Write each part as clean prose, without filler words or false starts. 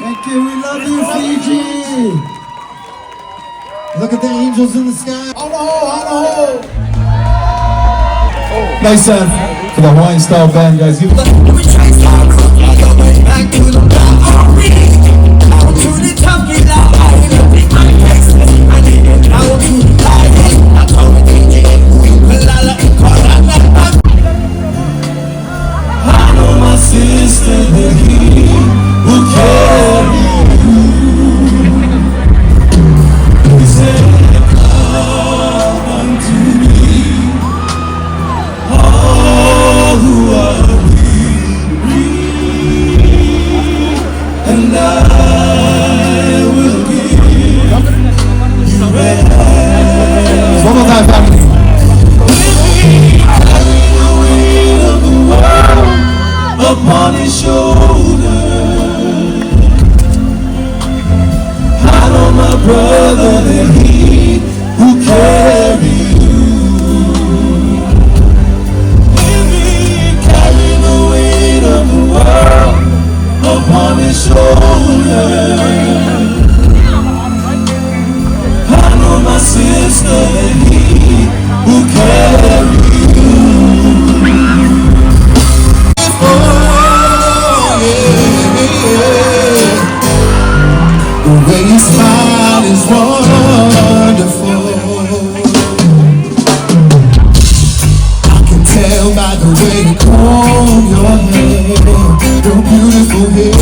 Thank you, we love you, Fiji. Look at the angels in the sky. On the hole, on the hole. Nice sound for the Hawaiian style band, guys. Give it back to the sister, the he who carry you. He said, come unto me, all who are weary, and I will give you rest. One more time, family. Upon his shoulder, I know my brother that he who carry you. If he carry the weight of the world upon his shoulder, I know my sister that he who carry you. The way you smile is wonderful. I can tell by the way you comb your hair, your beautiful hair,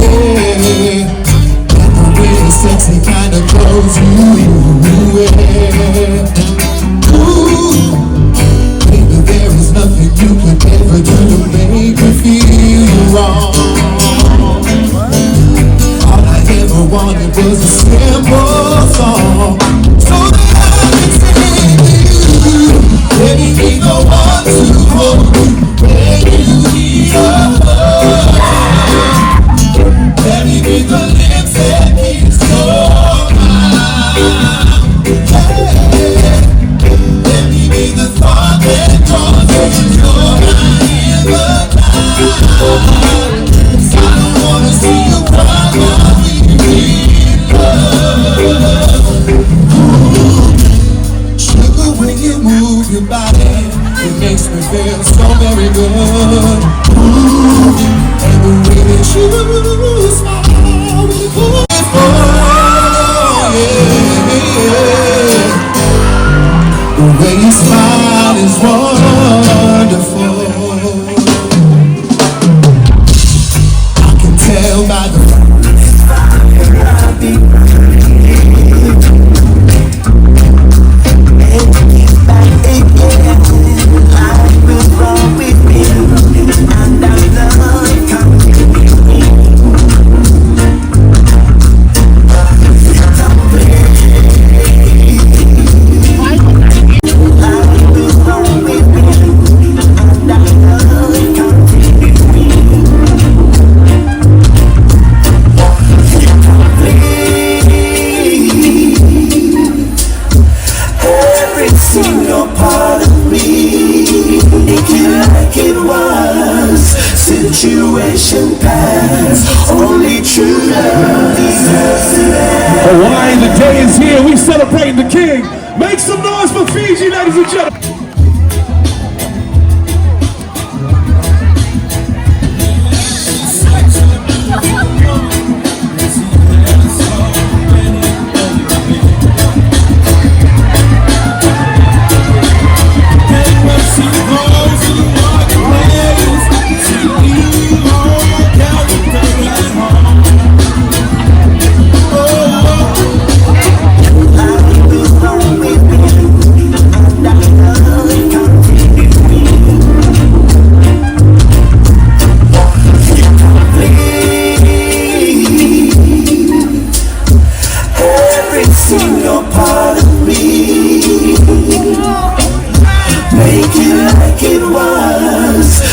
and the way the sexy kind of clothes you wear. Ooh, baby, there is nothing you could ever do to make me feel wrong. Ever wanted was a simple song, so that I could sing to you. Let me be the one to hold you when you need a hug. Let me be the lips that kiss your mouth. Let me be the thought that draws you when you're not in the cloud. I don't wanna see you cry. Sugar, when you move your body, it makes me feel so very good. Ooh, and the way that you smile when you pull it forward, yeah. The way you smile is wonderful. I can tell by the situation past, only true love deserves to last. Hawaii, the day is here. We celebrating the king. Make some noise for Fiji, ladies and gentlemen.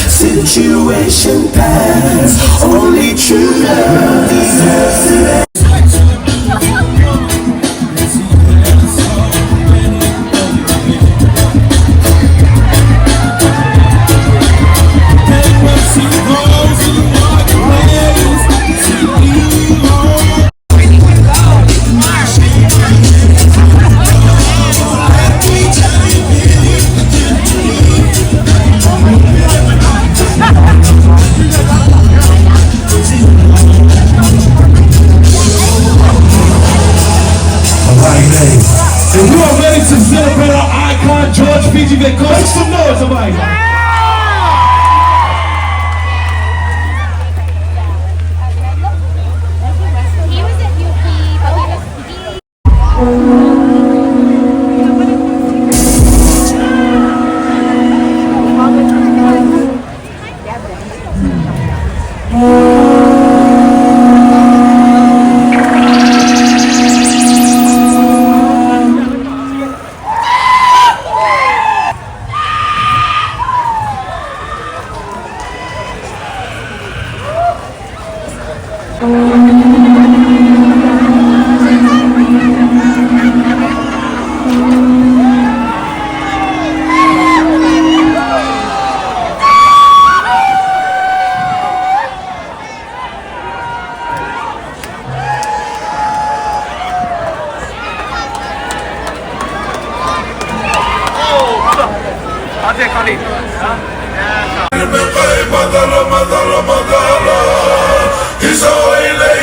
Situation past, only true love deserves to last. Fiji vem com. Make some noise, Hawai'i. He was at UP, but he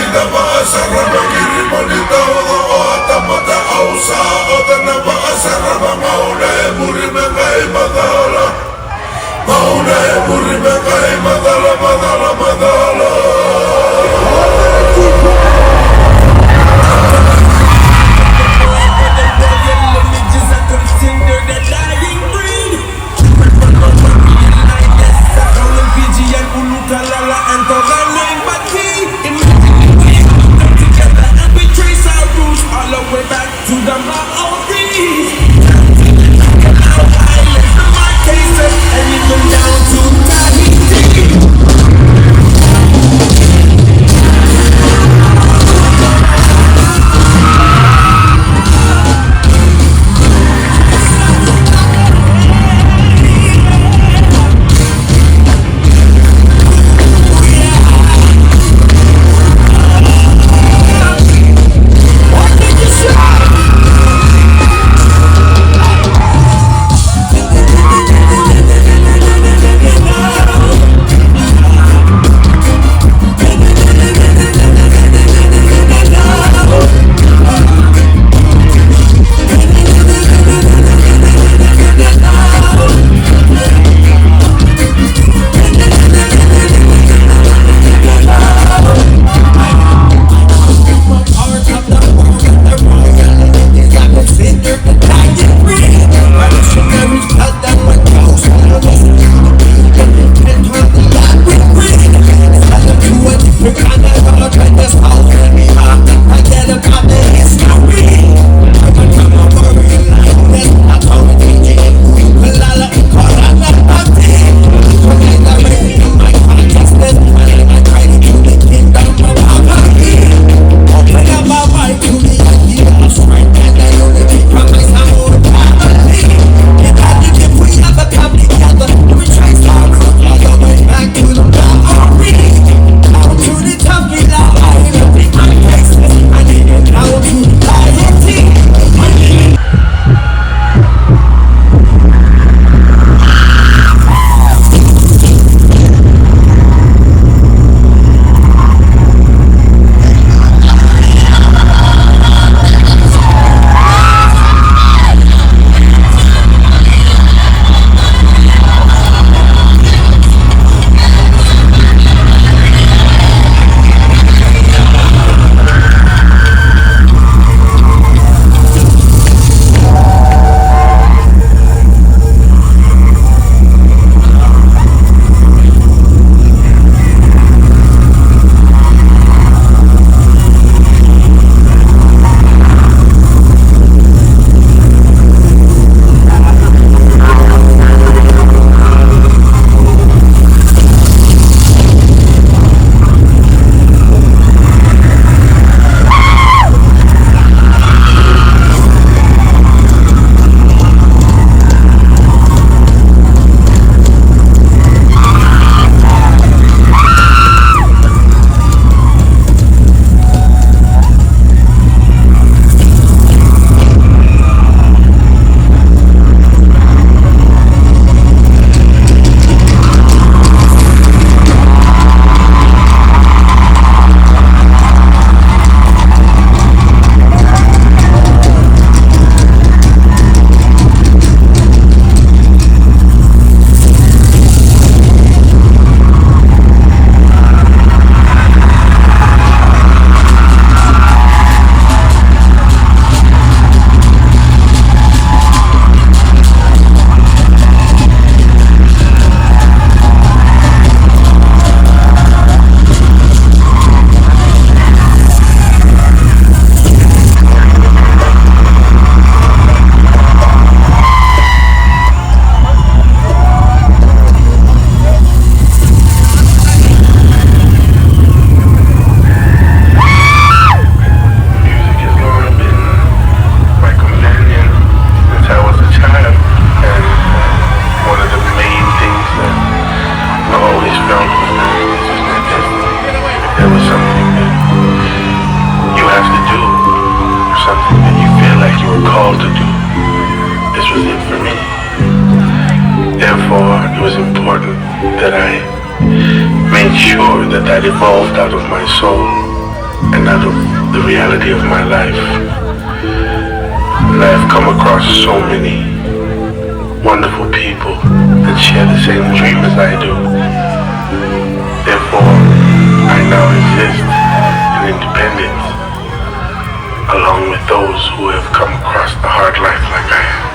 He's something that you feel like you were called to do, this was it for me. Therefore, it was important that I made sure that that evolved out of my soul and out of the reality of my life. And I've come across so many wonderful people that share the same dream as I do. Therefore, I now exist in independence, along with those who have come across the hard life like I have.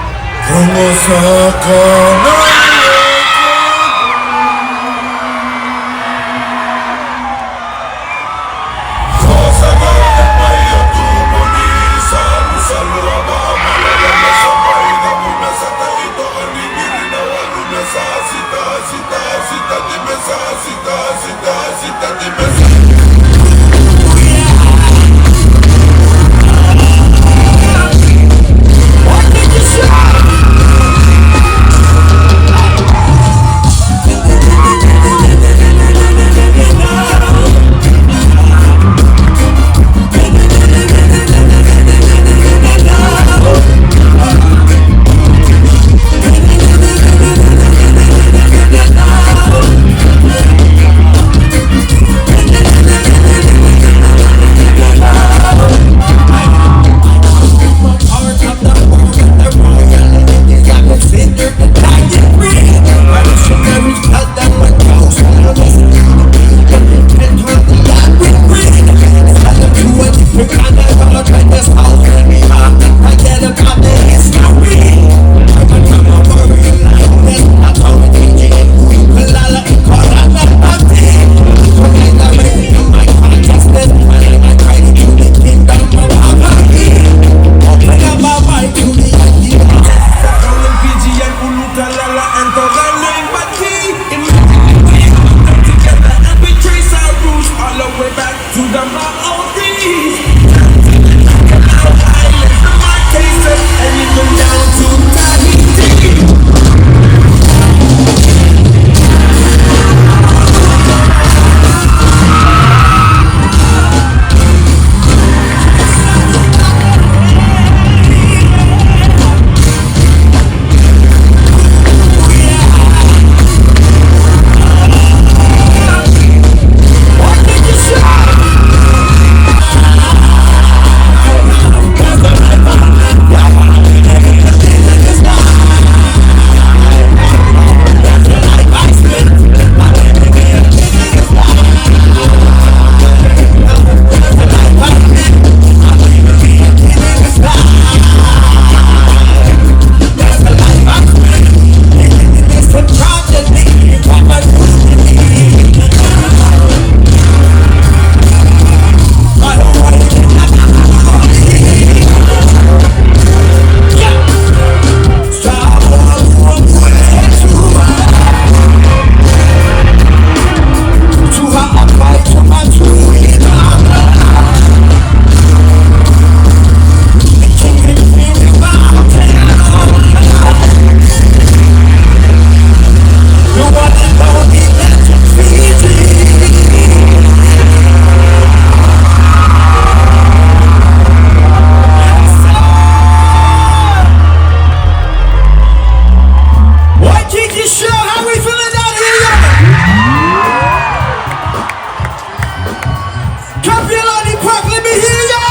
Kapi'olani Park, let me hear ya!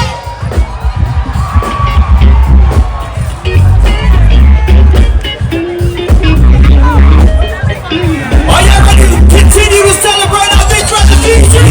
Are you ready to continue to celebrate our big brother FiJi?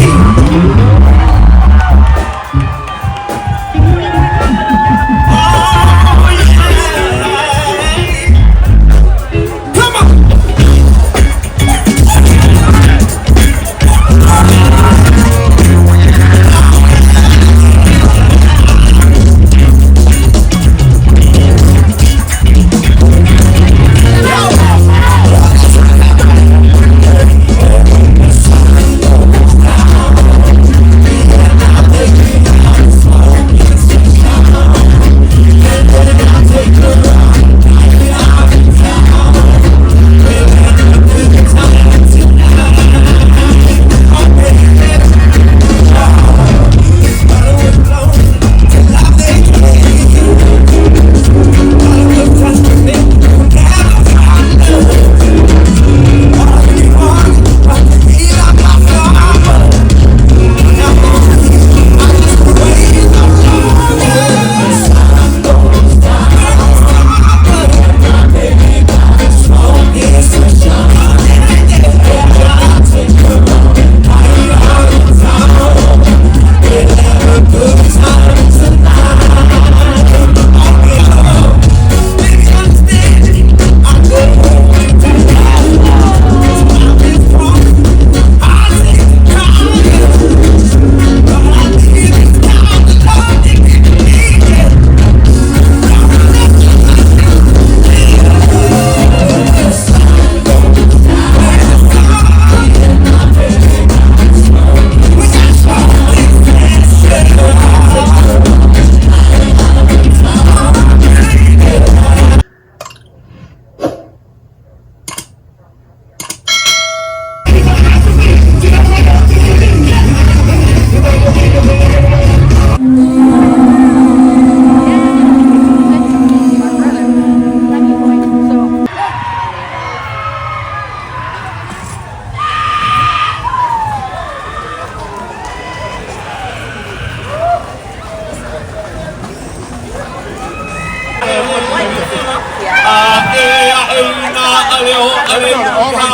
aleo aleluia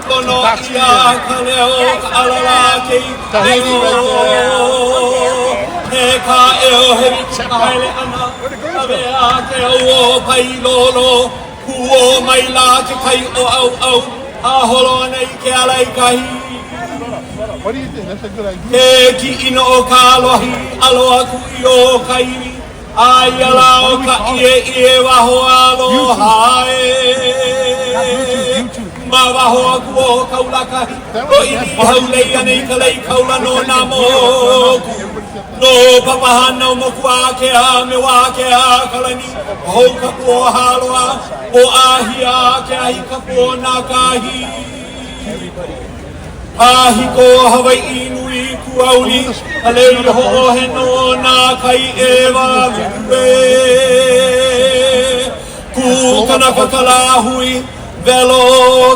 kono ia kaleo alalaki he ka eo he kaile ana avea ke o pai lolo kuo mai la ke kai o au a holo nei ke alai kahi. What do you think? That's a good idea. He ki ino o ka alohi aloha ku i o kaini ai ala o ka ie waho aloha ma waho aku o kaula kahi o ini haulei anei ka lei kaula no na moku no papahana o moku a ke a me wa ke a kalani hou ka po haloa o ahia ke ahi ka po na kahi Ahi ko Hawai'i nui ku auli Alei ho he no na kai e wawe Ku kanaka kalahui Velo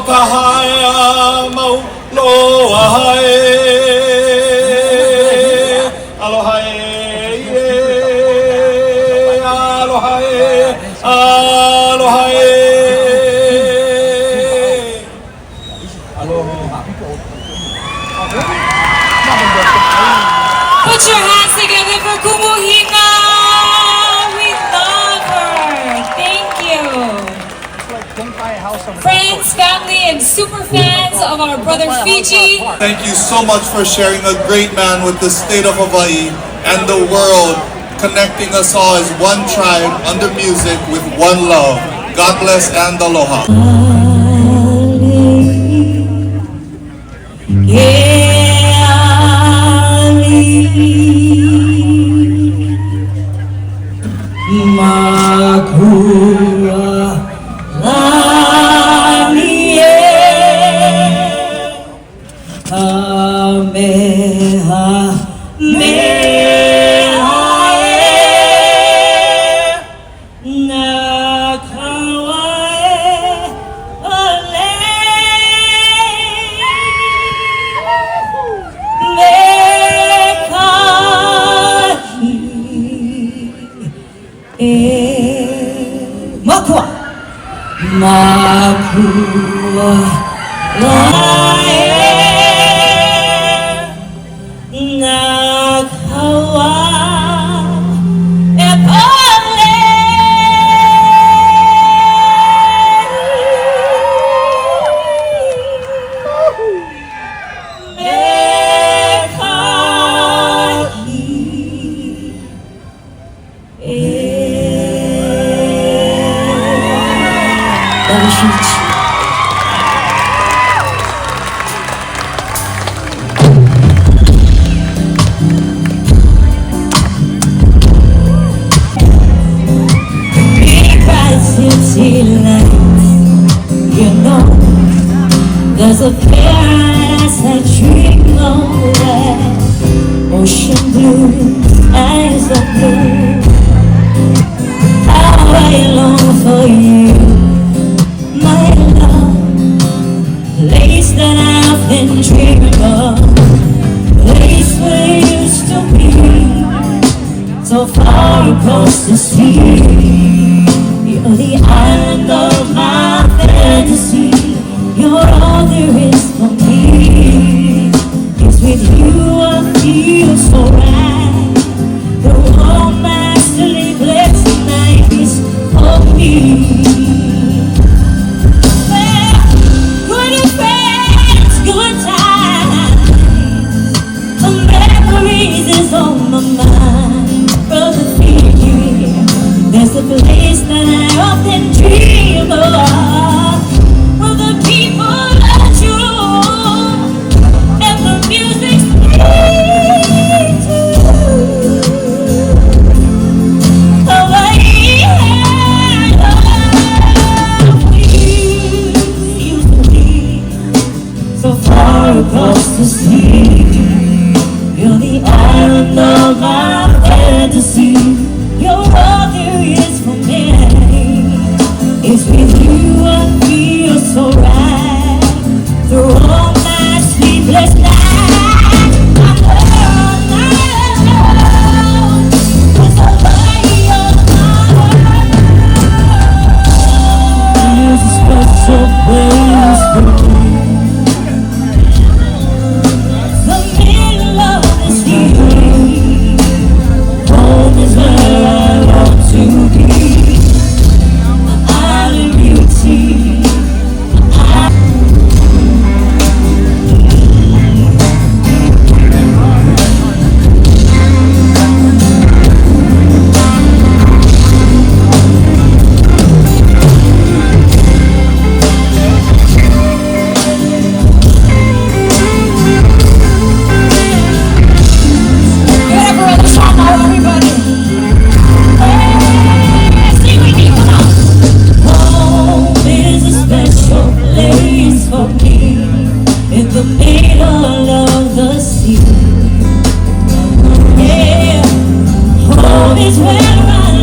ka haea mau loa hae Aloha e Aloha e Aloha e Put your hands together for Kumuhika. We love her. Thank you. Friends, family, and super fans of our brother FiJi. Thank you so much for sharing a great man with the state of Hawaii and the world, connecting us all as one tribe under music with one love. God bless and aloha. Makua lae na kawa e pale There's a paradise that dream away, ocean blue, eyes of blue. How I long for you, my love, place that I've been dreaming of, place where you used to be, so far across the sea. You're the island of my fantasy. You're all there is for me. It's with you I feel so right. The romance sleepless nights for me. Well, good friends, good times, the memories is on my mind. Brother FiJi, there's a place that I often dream of. Across the sea, you're the island of my fantasy. You're all there is for me. It's with you I feel so right. Through all my sleepless nights, I'm alone. Cause I love you, my heart. is where I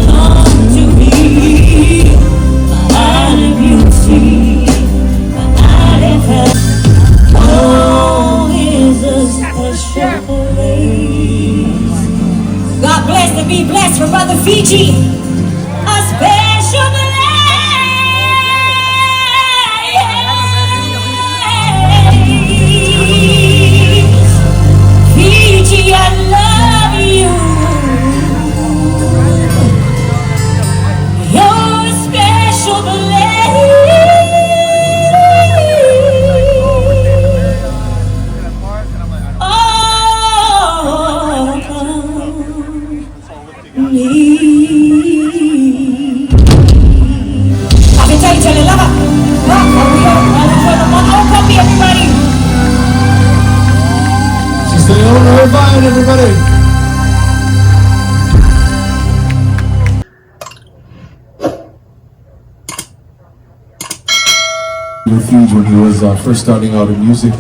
long to be. My eye of beauty, my eye of health. Oh, is a special place. God bless and be blessed for Brother FiJi. A special place. FiJi, I love you. You're a special place. She's the owner of Vine, everybody. With FiJi when he was first starting out in music.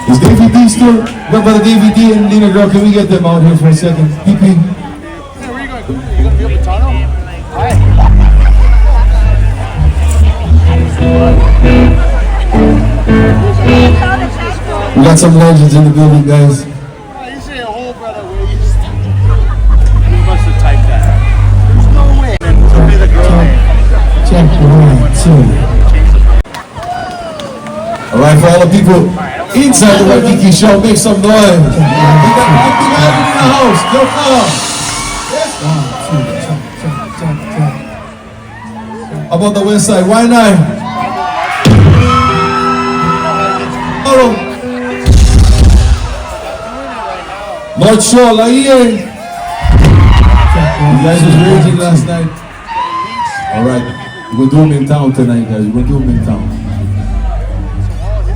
Is Davey D still? What about Davey D and Lena Girl? Can we get them out here for a second? PP. Hey, where you going? You gonna be up in tunnel? We got some legends in the building, guys. You say a whole brother waste. You must have typed that. There's no way. Tell me the girl name. Check 1, 2. Alright, for all the people inside the Waikiki show, make some noise. We got Kapi'olani in the house. Yo, come. 1, 2. How about the west side? Why not? North Shore, la here. You guys was raging last night. Alright, we're gonna do them in town tonight, guys. We're gonna do them in town.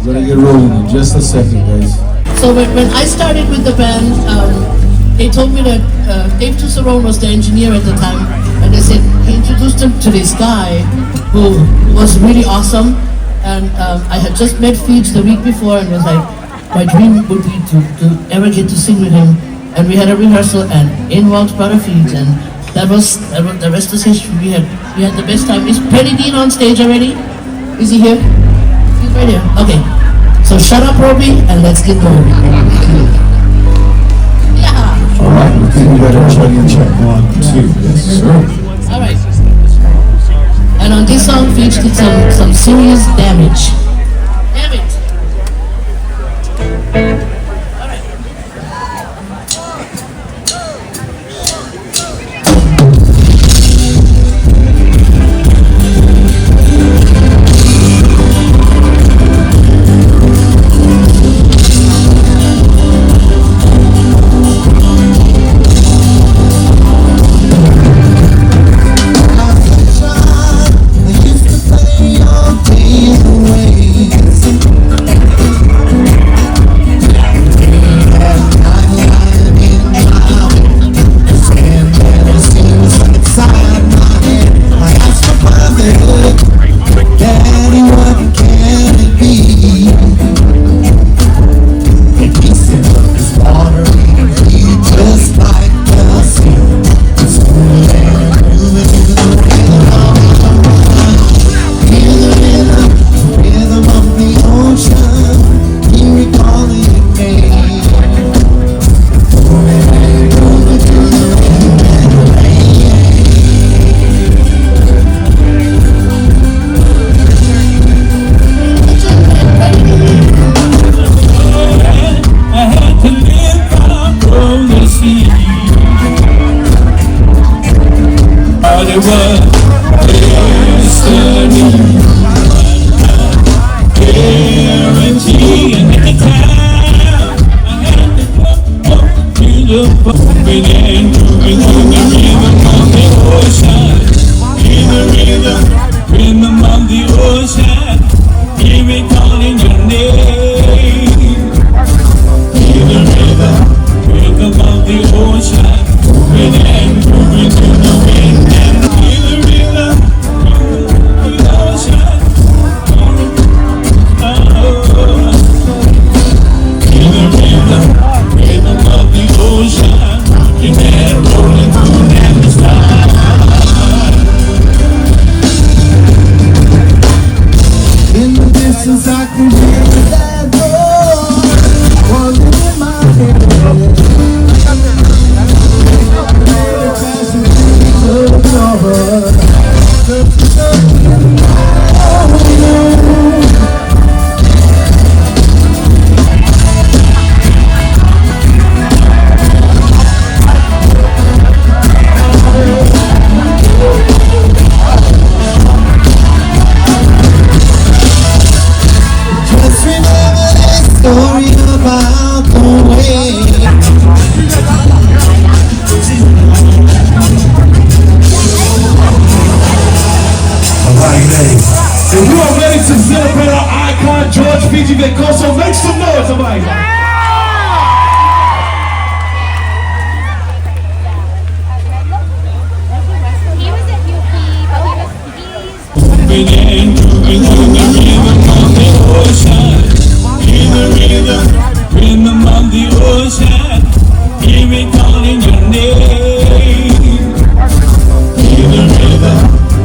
We're gonna get rolling in just a second, guys. So when I started with the band, they told me that Dave Tusserone was the engineer at the time, and they said he introduced him to this guy who was really awesome. And I had just met FiJi the week before and was like, my dream would be to ever get to sing with him. And we had a rehearsal and in walked Brother FiJi, and that was the rest is history. We had the best time. Is Penny Dean on stage already? Is he here? He's right here. Okay. So shut up, Roby, and let's get going. Yeah. Alright, we think we better try and check 1, 2. Yes, sir. Alright. And on this song, FiJi did some serious damage. Damn it.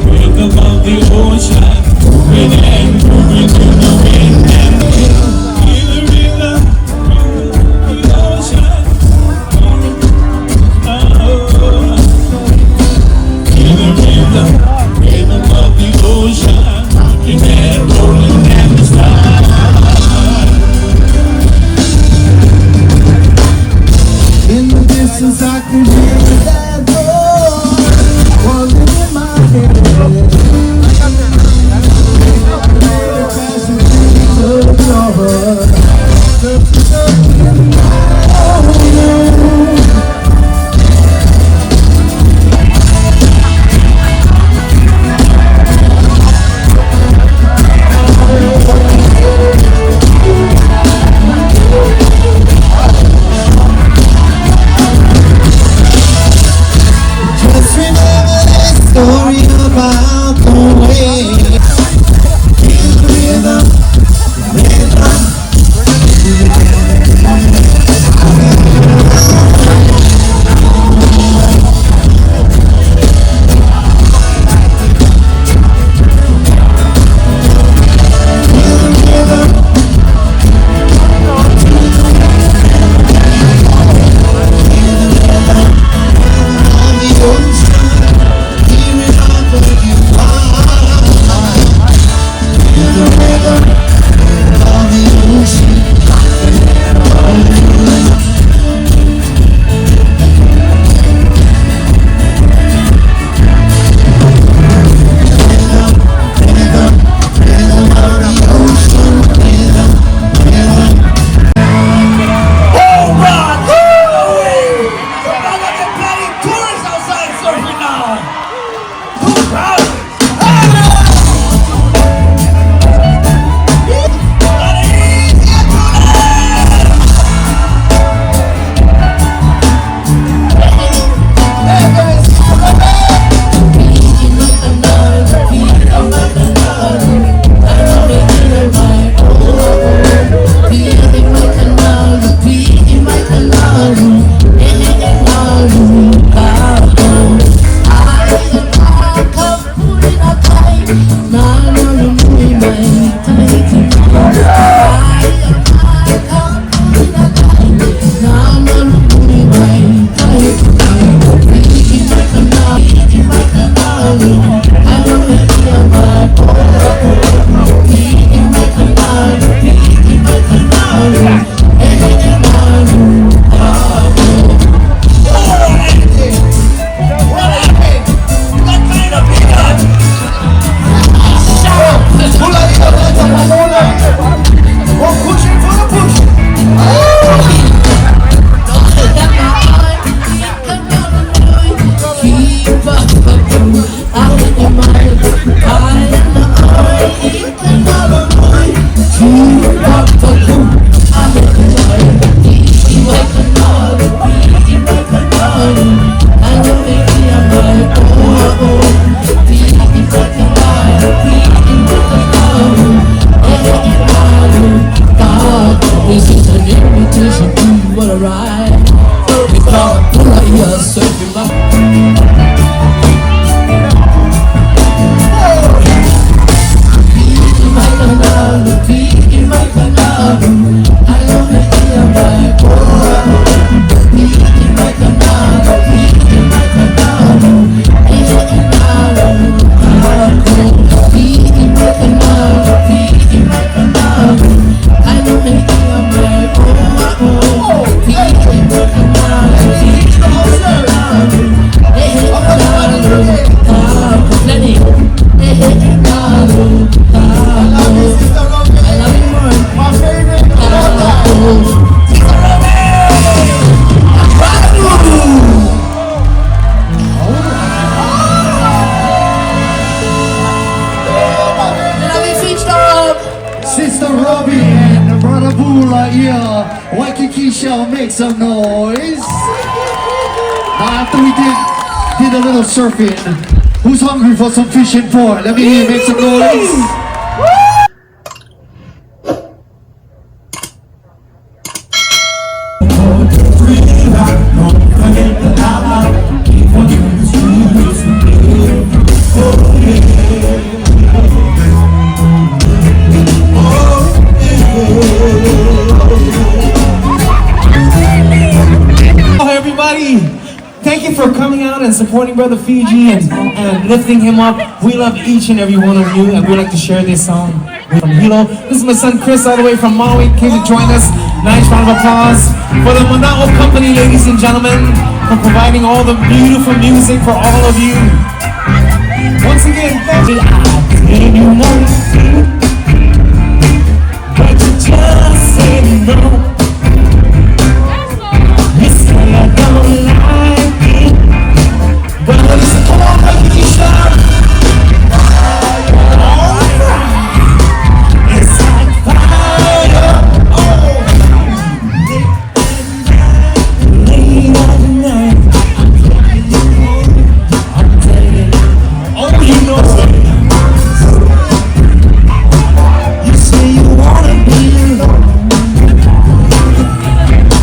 rhythm of the ocean, moving and moving to the wind and feel the rhythm of the ocean. Feel the rhythm of the ocean, rocking and rolling and the sky. In the distance I can hear that voice calling in my head. Passing through your heart. Just remember that story about the way. Feel the rhythm, rhythm. This is an invitation to what a ride. We call it Pulaya surfing my. Sister Robbie and Brother Bula here. Waikiki shall make some noise. After we did a little surfing, who's hungry for some fish and pork? Let me hear you make some noise. Don't forget the everybody. Thank you for coming out and supporting Brother FiJi and lifting him up. We love each and every one of you, and we'd like to share this song from Hilo. This is my son Chris, all the way from Maui. Came to join us. Nice round of applause for the Mana'o Company, ladies and gentlemen, for providing all the beautiful music for all of you. Once again, thank you. And you know you, but you just say no. You say I don't like it, but listen, come on, Waikiki stop. It's like fire, late at night. I'm telling you, oh, you know it. You say you wanna be alone.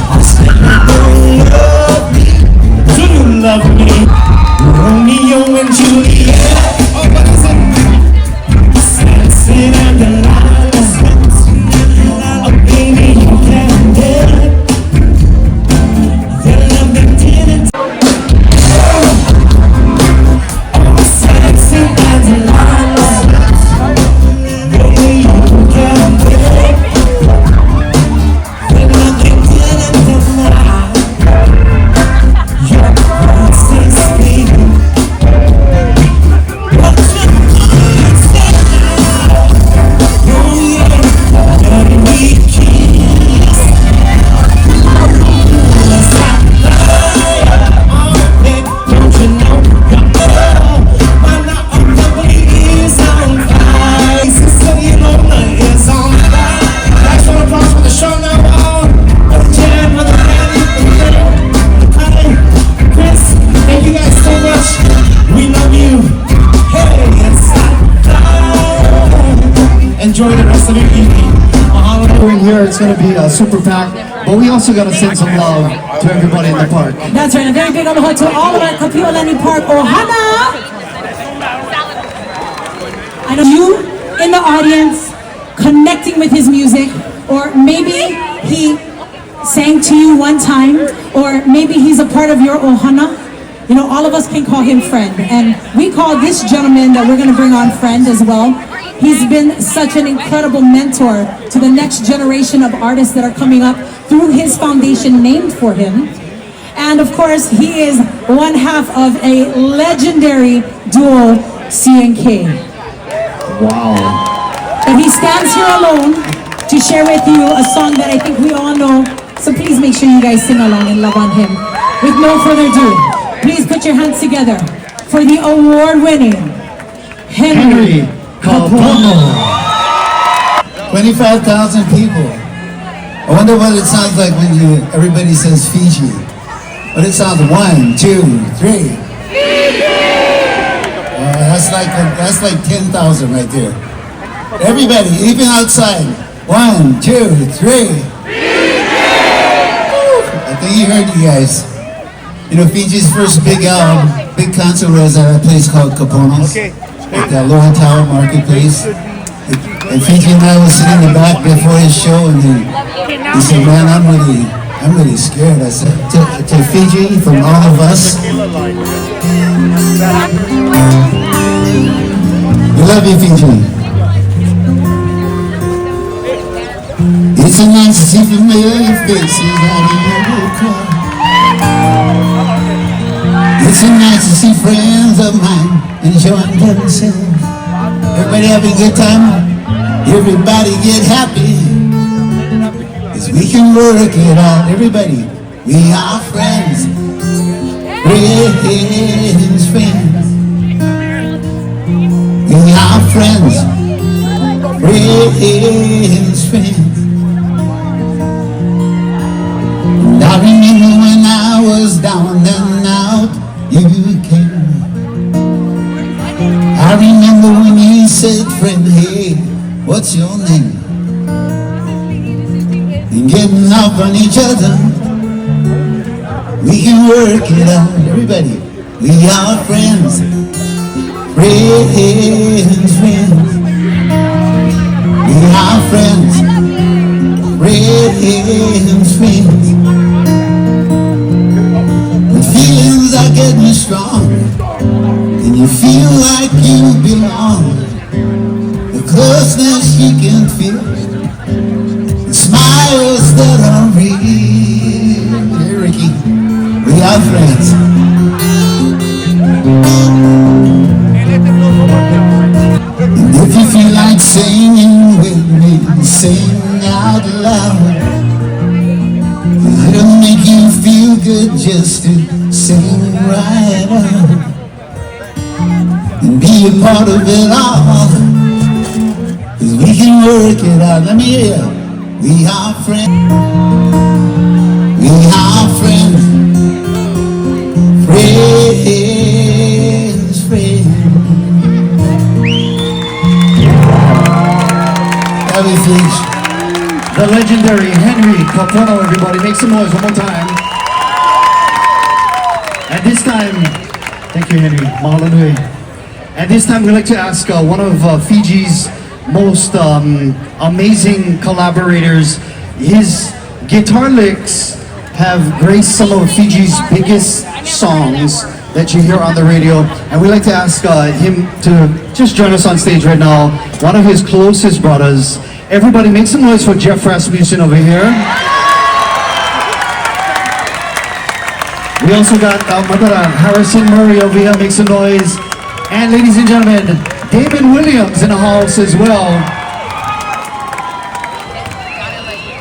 I said you don't love me. Do you love me? Romeo and Juliet. Oh, what is it? Samson and Delilah. Oh, baby, you can't get it. Their love they didn't. Oh, Samson and Delilah. Baby, you can't get it. Their love they didn't deny. Your voice is speaking. What you say now? Oh yeah, let me kiss. Let's have fire. Oh, babe, don't you know you're my now company is on fire. Sister, you know is on fire. That's what applause for the show now. Jam for the Chris, thank you guys so much. We love you. Hey, it's fire. Enjoy the rest of your evening. Mahalo. We're in here, it's gonna be a super pack, but we also gotta send some love to everybody in the park. That's right, a very big aloha to all of our Kapi'olani Park Ohana. I know you in the audience connecting with his music, or maybe he sang to you one time, or maybe he's a part of your Ohana. You know, all of us can call him friend, and we call this gentleman that we're going to bring on friend as well. He's been such an incredible mentor to the next generation of artists that are coming up through his foundation named for him. And of course, he is one half of a legendary duo, CNK. Wow. And he stands here alone to share with you a song that I think we all know. So please make sure you guys sing along and love on him. With no further ado, please put your hands together for the award-winning Henry Kapono. 25,000 people. I wonder what it sounds like when everybody says FiJi. But it sounds 1, 2, 3. That's like 10,000 right there. Everybody, even outside. 1, 2, 3. I think you heard you guys. You know, FiJi's first big concert was at a place called Kapono's. At the Aloha Tower Marketplace. And FiJi and I was sitting in the back before his show, and he said, man, I'm really scared. I said, to FiJi, from all of us, we love you, FiJi. It's a nice to see familiar faces out in your crowd. It's a nice to see friends of mine enjoying themselves. Everybody having a good time? Everybody get happy. 'Cause we can work it out. Everybody, we are friends. Friends, friends. We are friends. Friends, friends. And I remember when I was down and out, you came. I remember when you said, friend, hey, what's your name? And getting up on each other, we can work it out. Everybody, we are friends. Friends, friends. We are friends. Friends, friends. you feel like you belong, the closeness you can feel, the smiles that are real. Hey Ricky, we are friends. And if you feel like singing with me, sing out loud. It'll make you feel good just to sing right out and be a part of it all, 'cause we can work it out. Let me hear you. We are friends. We are friends. Friends, friends. Happy FiJi. The legendary Henry Kapono, everybody. Make some noise one more time. At this time, thank you, Henry. Mahalo nui. At this time, we'd like to ask one of FiJi's most amazing collaborators. His guitar licks have graced some of FiJi's biggest songs that you hear on the radio. And we'd like to ask him to just join us on stage right now. One of his closest brothers. Everybody make some noise for Jeff Rasmussen over here. We also got my brother Harrison Murray over here, make some noise. And ladies and gentlemen, David Williams in the house as well.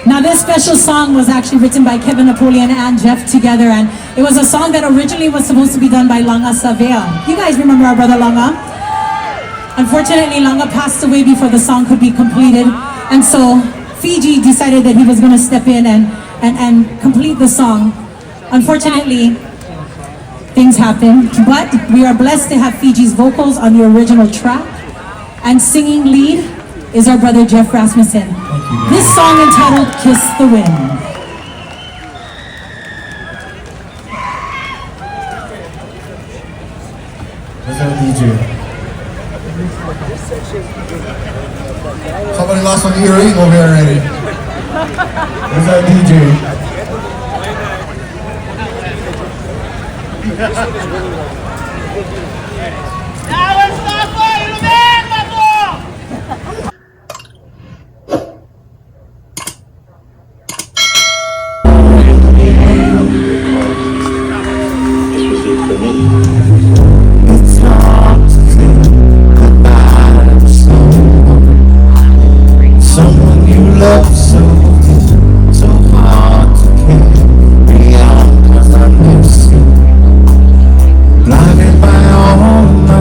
Now this special song was actually written by Kevin Napoleon and Jeff together, and it was a song that originally was supposed to be done by Langa Savea. You guys remember our brother Langa? Unfortunately, Langa passed away before the song could be completed, and so FiJi decided that he was going to step in and complete the song. Unfortunately, things happen, but we are blessed to have FiJi's vocals on the original track, and singing lead is our brother Jeff Rasmussen. This song entitled Kiss the Wind. Where's our DJ? Somebody lost an earring over here already. Where's our DJ? Someone you love so deep, so hard to carry on, 'cause I miss you. Blinded by all my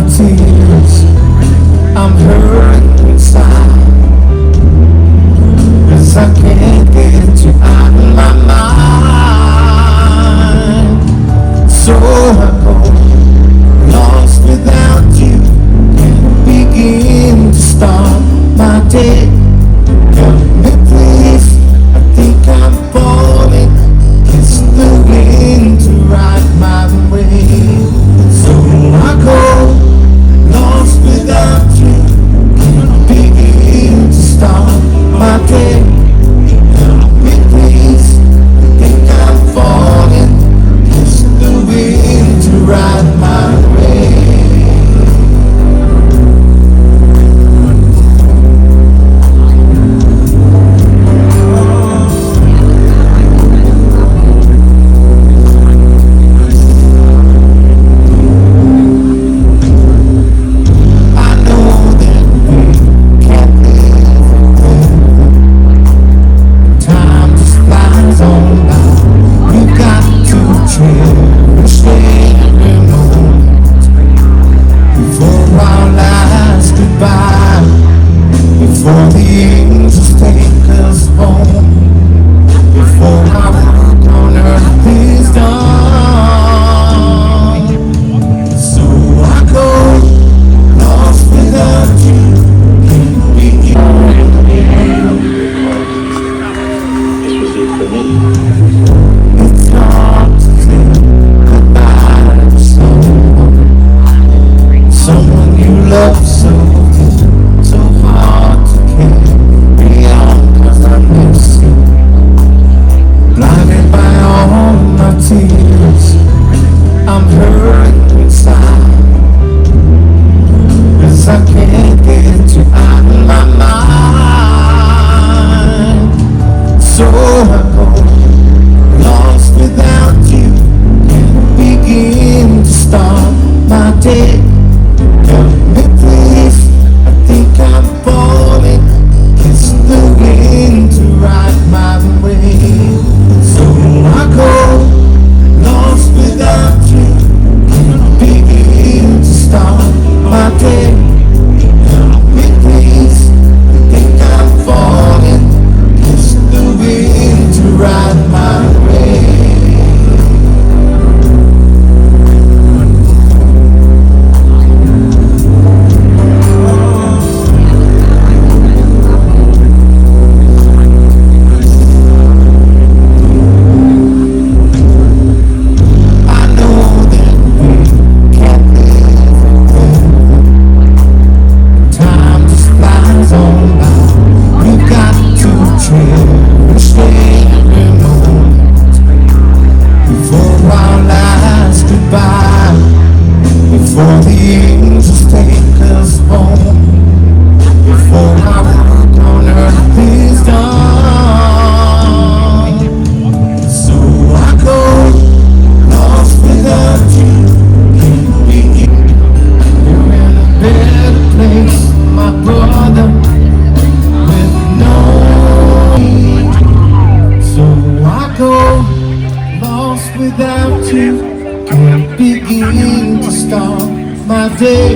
about to begin to start my day.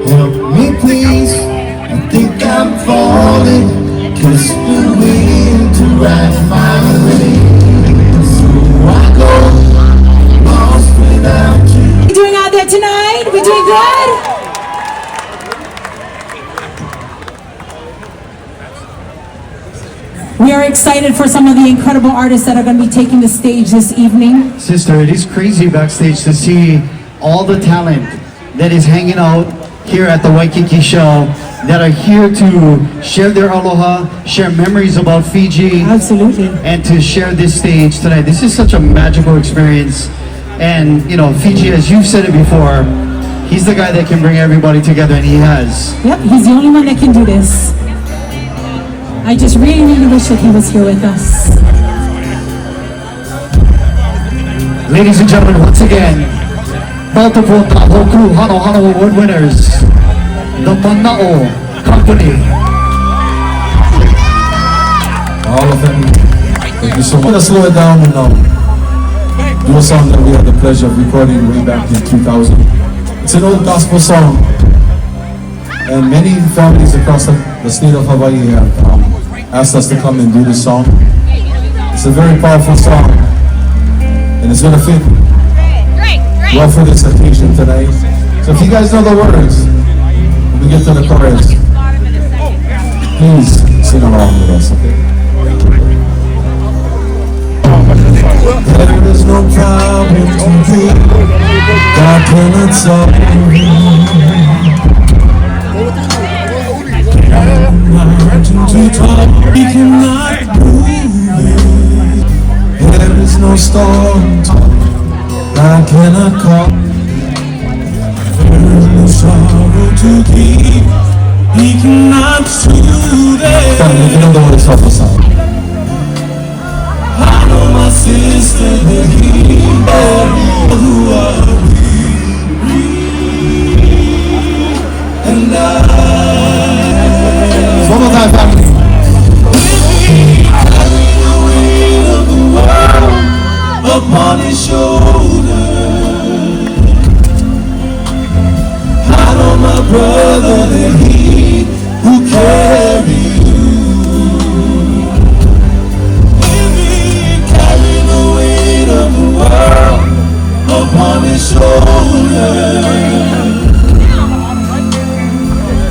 Help me please, I think I'm falling. Kiss the wind to ride my way. So I go lost without you. How you doing out there tonight? We doing good? We are excited for some of the incredible artists that are going to be taking the stage this evening. Sister, it is crazy backstage to see all the talent that is hanging out here at the Waikiki show, that are here to share their aloha, share memories about Fiji. Absolutely. And to share this stage tonight. This is such a magical experience. And you know, Fiji, as you've said it before, he's the guy that can bring everybody together, and he has. Yep, he's the only one that can do this. I just really, really wish that he was here with us. Ladies and gentlemen, once again, multiple Tahoku Hano Hano Award winners, the Mana'o Company. All of them, thank you so much. I'm gonna slow it down and do a song that we had the pleasure of recording way back in 2000. It's an old gospel song, and many families across the state of Hawaii have asked us to come and do this song. It's a very powerful song, and it's gonna fit well for this occasion tonight. So if you guys know the words, when we get to the chorus, please sing along with us, okay? There is no problem today God cannot solve. He cannot move it. There is no storm God cannot calm. There is no sorrow to keep. He cannot soothe it. You know the words, help us out. I know my sister that he who are weary, and one more time, family. Carry the weight of the world upon his shoulder. I know my brother that he who carry you. Carry the weight of the world upon his shoulder.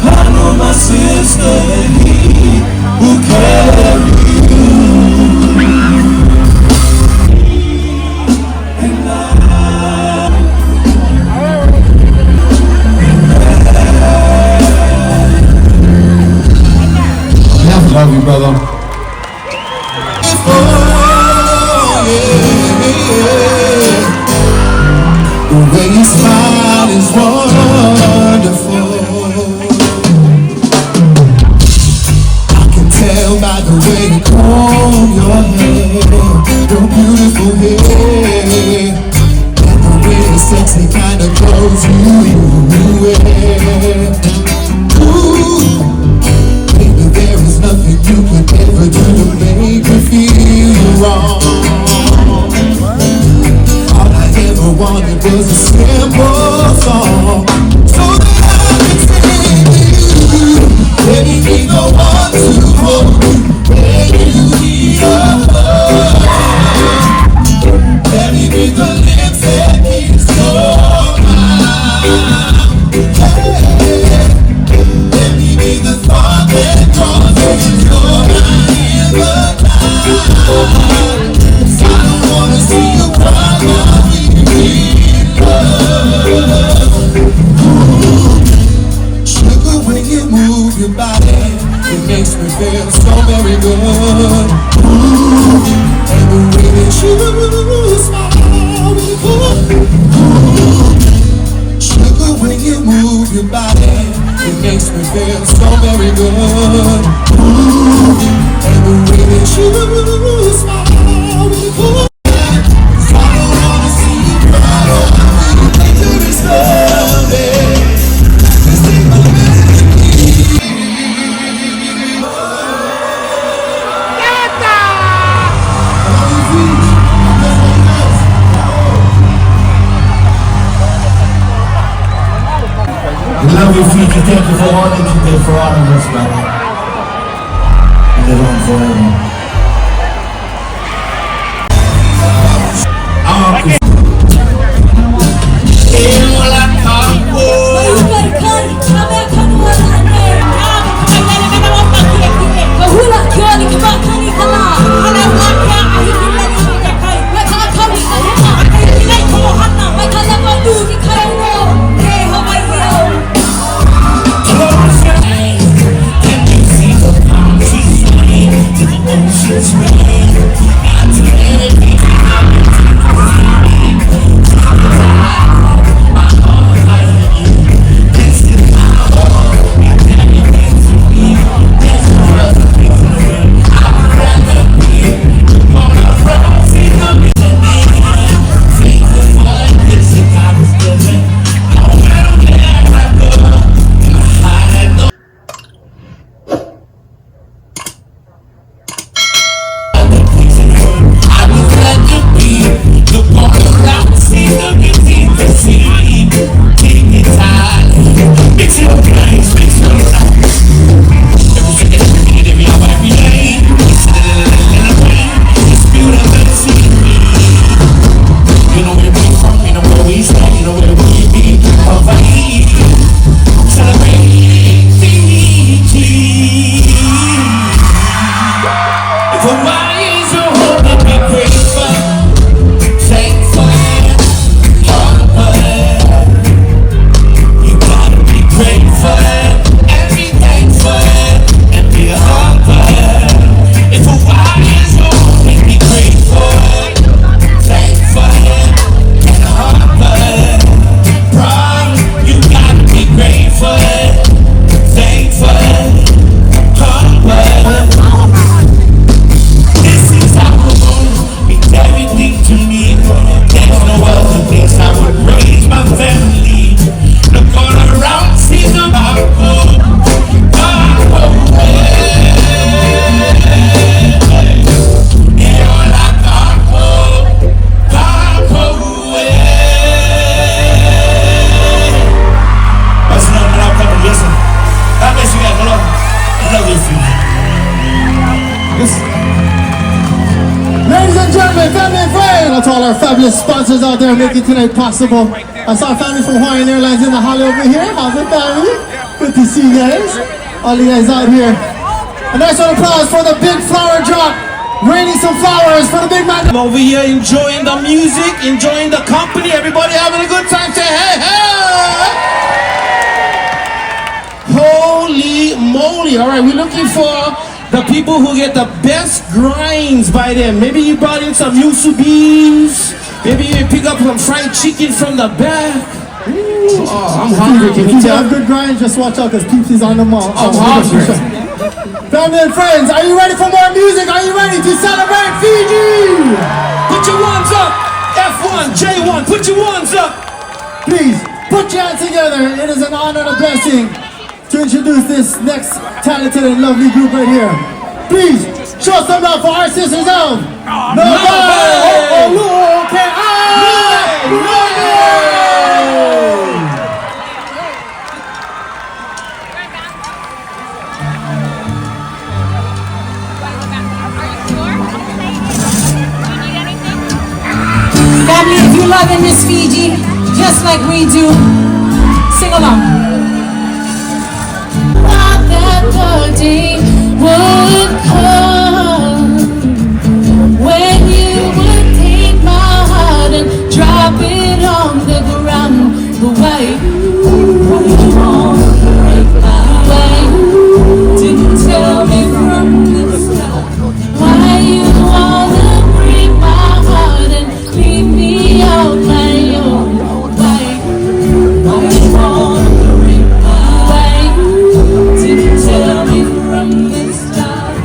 I know my sister and he who carry you. And I love you, brother. The way you smile is wonderful. Tell by the way you comb your hair, your beautiful hair, and the really sexy kind of clothes you wear. Ooh, baby, there is nothing you could ever do to make me feel wrong. All I ever wanted was a simple song, so that I could sing to you. Let me be the one to hold you when you need a hug. Let me be the lips that kiss your mouth. Hey, let me be the thought that draws you to your mind in the night. 'Cause I don't wanna see you cry while we're in love. Ooh, sugar, when you move your body, more that you did for all of us, brother. And live on forever. To all our fabulous sponsors out there making tonight possible. I saw family from Hawaiian Airlines in the hall over here. How's it, family? Good to see you guys. All you guys out here. A nice round of applause for the big flower drop. Raining some flowers for the big man. I'm over here enjoying the music, enjoying the company. Everybody having a good time. Say hey, hey! Holy moly. All right, we're looking for the people who get the best grinds by them. Maybe you brought in some yuzu beans. Maybe you pick up some fried chicken from the back. Ooh, I'm hungry. If you have good grinds, just watch out because Peeps is on the mall. I'm hungry. Family and friends, are you ready for more music? Are you ready to celebrate Fiji? Put your ones up. F1, J1, put your ones up. Please, put your hands together. It is an honor and a blessing to introduce this next talented and lovely group right here. Please, show some love for our sisters of Family, if you're loving Miss Fiji, just like we do, sing along. The day would come when you would take my heart and drop it on the ground. The way you won't break my way. Didn't tell me from the start why you wanna break my heart and leave me on my own way. Why you wanna break my way. Didn't tell me from the start.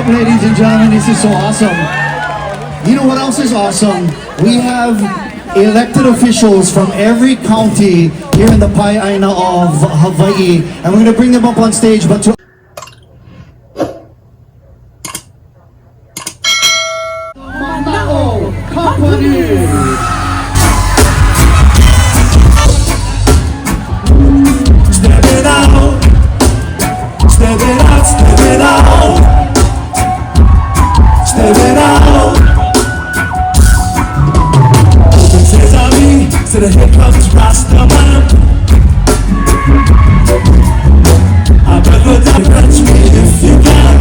ladies and gentlemen, this is so awesome. You know what else is awesome? We have elected officials from every county here in the Kapi'olani of Hawaii, and we're going to bring them up on stage. But to So the here comes Rastaman. I better not touch me if you can.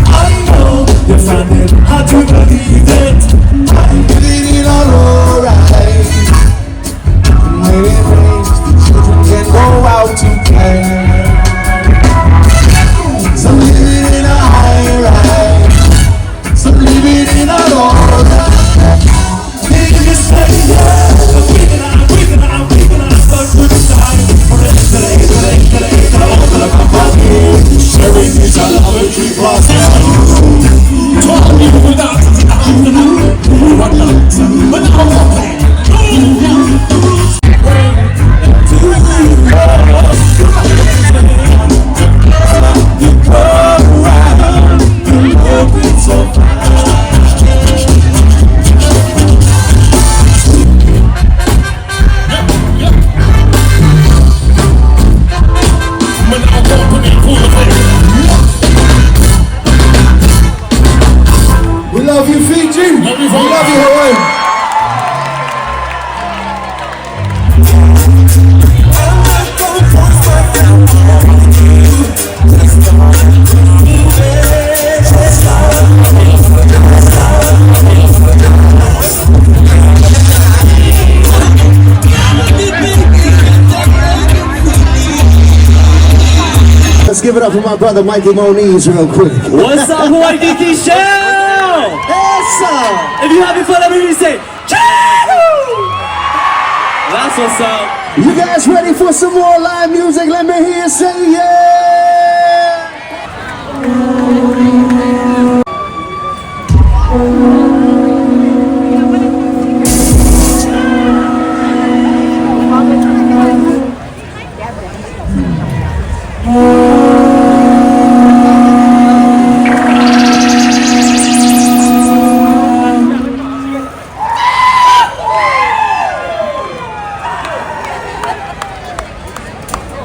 I know you find it hard to believe it. I'm feeling it all alright. When it rains, the children can go out to play. So live it in a high ride. So live it in a low ride. We love you, Fiji. We love you, Hawaii. Let's give it up for my brother Mikey Moniz real quick. What's up, Waikiki show? yes, sir. If you having fun, everybody say, Choo! That's what's up. You guys ready for some more live music? Let me hear you say yeah.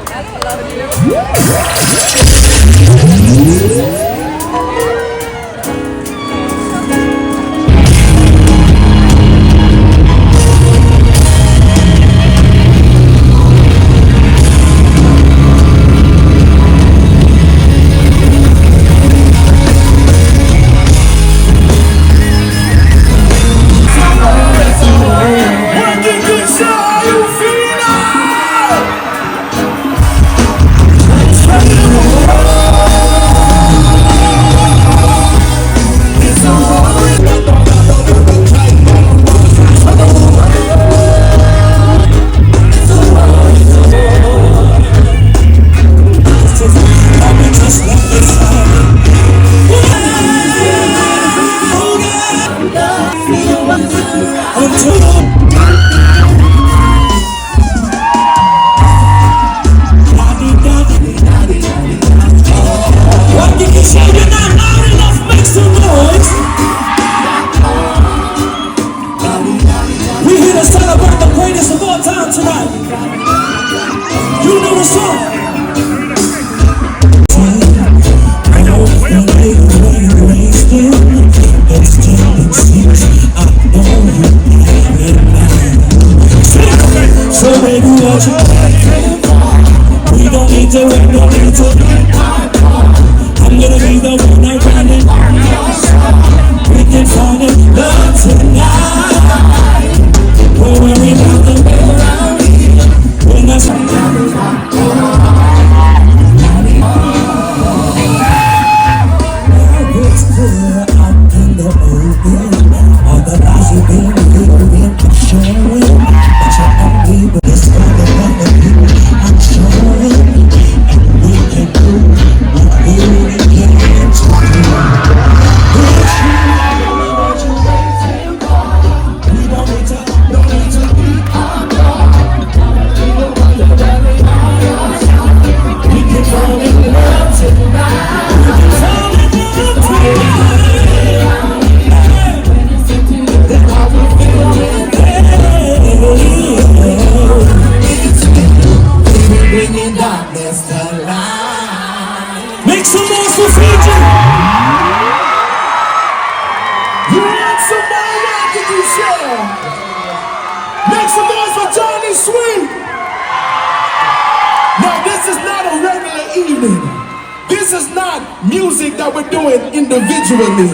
I love you. music that we're doing individually.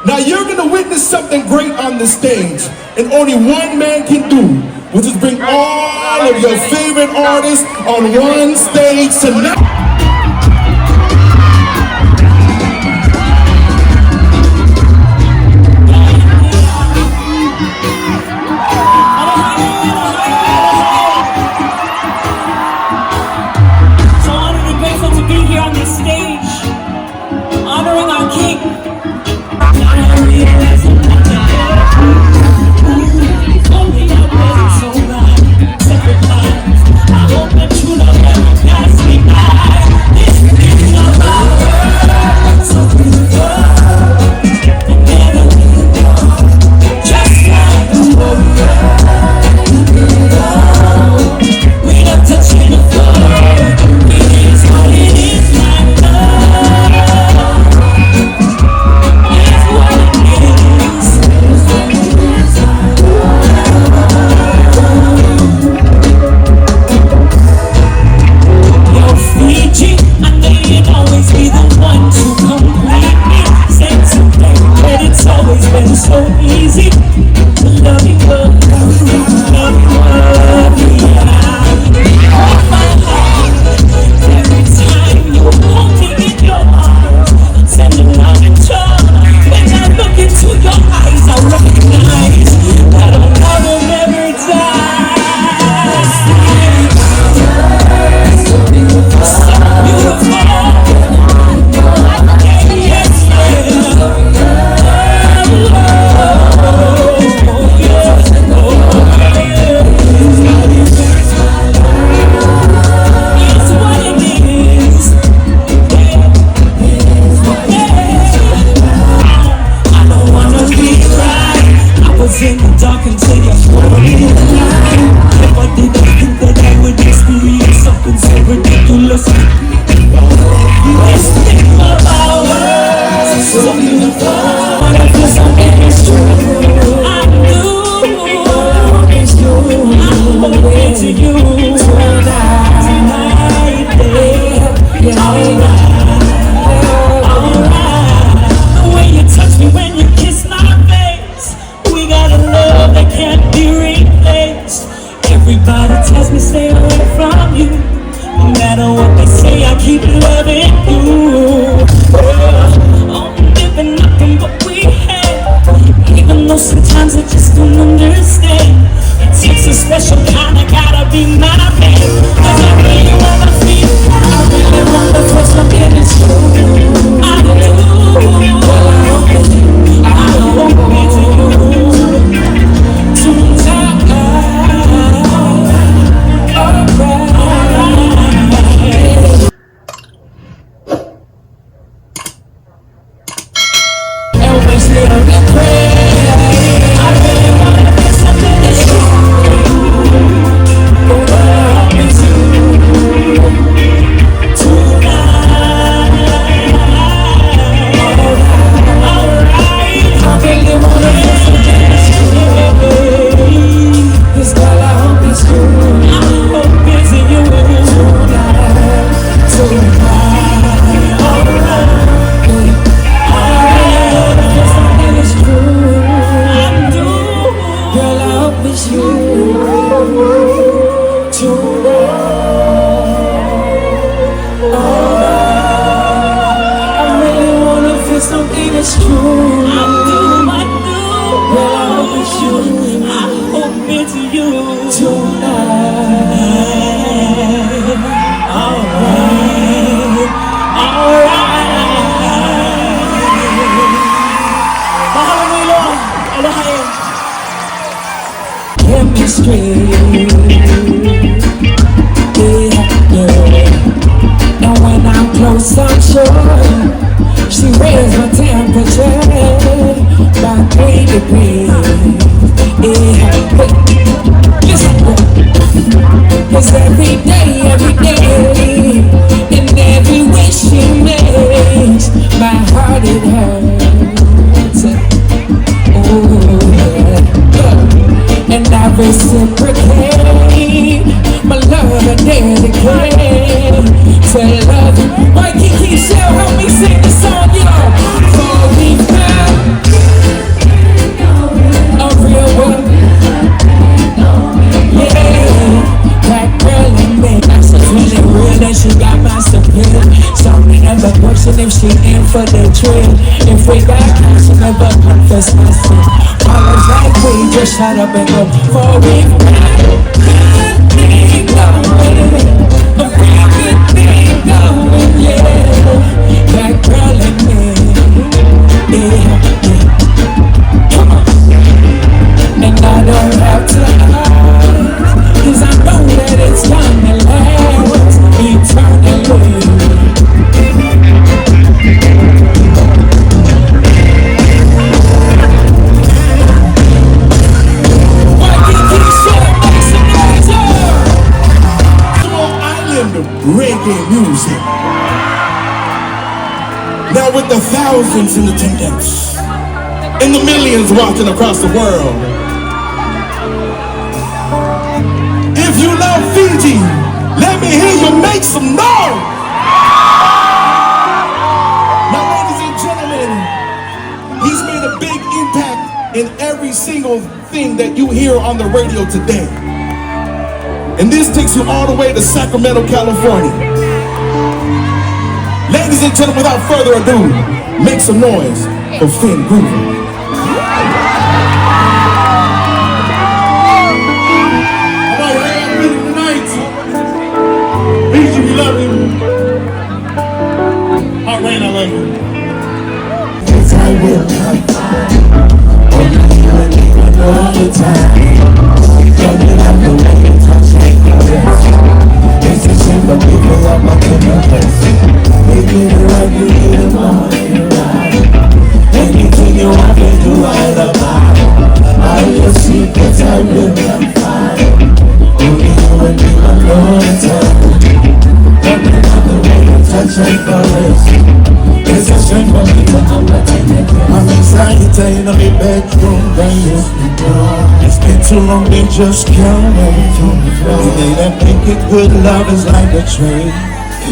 Now you're gonna witness something great on the stage, and only one man can do, which is bring all of your favorite artists on one stage tonight. Reciprocate my love and dedicate to love. Waikiki, shall help me sing. never confess my sin. All those like we just shut up and go. For we've got good thing going. A real good thing going, yeah. That girl and me, yeah. Come on. And I don't have to hide, 'cause I know that it's gonna last eternally. Reggae music. Now with the thousands in attendance and the millions watching across the world, if you love Fiji, let me hear you make some noise. Now, ladies and gentlemen, he's made a big impact in every single thing that you hear on the radio today. And this takes you all the way to Sacramento, California. Ladies and gentlemen, without further ado, make some noise for Finn Groover. How about you feeling tonight? Fiji, we love you. Hot Rain, I love you. Yes, I will come only you and me all the time. Don't you have the way you touch me? It's a shame for people up my place. Maybe the right you need a morning ride. Anything you want to do, I love all your secrets I will confide. Only you and me alone in time. Don't you have the way you touch my caress? It's a shame for me to I'm not taking care. I'm inside in my bedroom, baby. It's been too long, they just can't wait. They that make it good, love is like a train.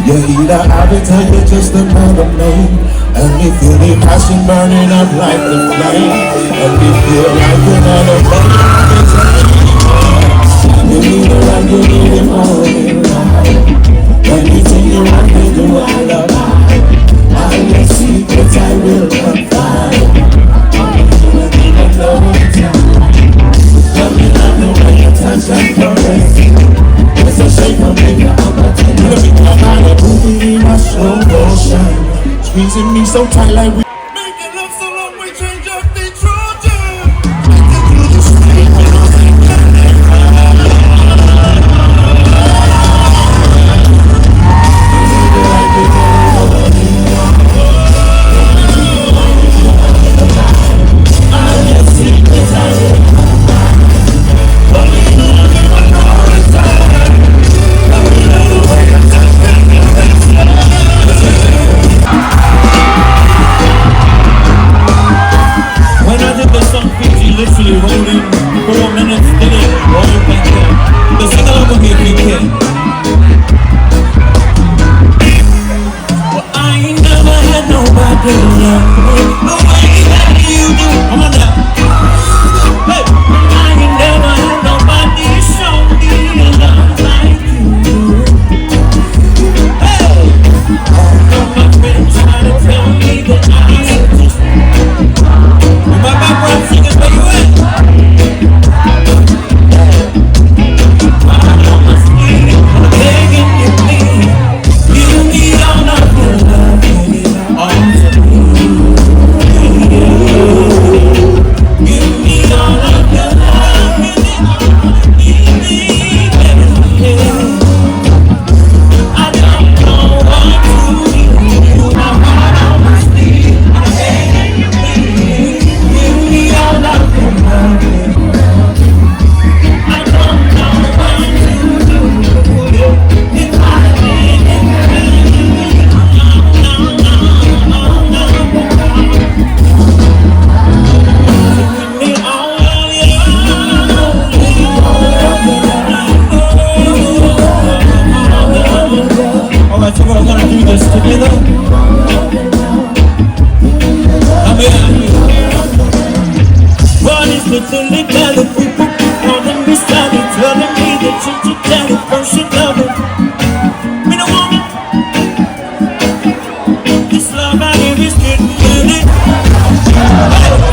You eat a appetite with just another name. And we feel the passion burning up like the flame. And we feel like another you need a ride, you need it more than right. Anything you want me to do, I love it. All your secrets I will confide. Only you and me alone time. Love me love the way you touch and caress. It's a shame for me, I'm not telling you. Moving in my slow motion, squeezing me so tight like we making love so long we change up the Trojan. Literally rolling 4 minutes, did it? Roll back there. But sing along with me if you can. Well, I ain't never had nobody love me the way that you do. Come on now. Hey. I ain't never had nobody show me a love like you do. Hey. All of my friends try to tell me that I am just my background singers, where you at? Begging you, please. You need all of your love, all to me. You need all of your love, I don't know what to do. My heart on my sleeve. I'm begging you, please. You need all of your love. I don't know what to do. If I didn't Alright, so we're gonna do this together. What is the thing they tell the people calling me Sally, telling me that you tell it first you love it. Me no woman. This love I give is getting with it.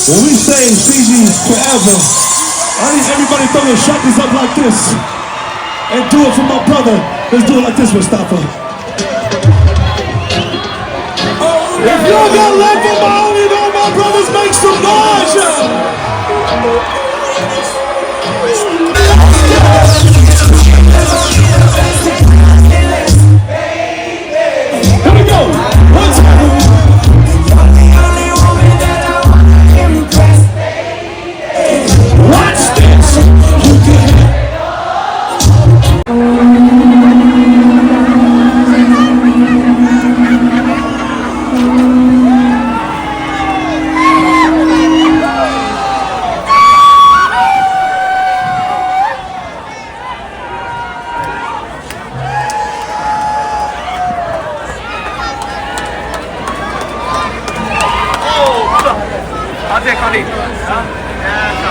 When we say Fiji forever, I need everybody throw their shotguns up like this and do it for my brother. Let's do it like this, Mustafa. If y'all got love for my only know my brothers, make some noise, Here we go. One time. Watch this. You can. I'll take Connie.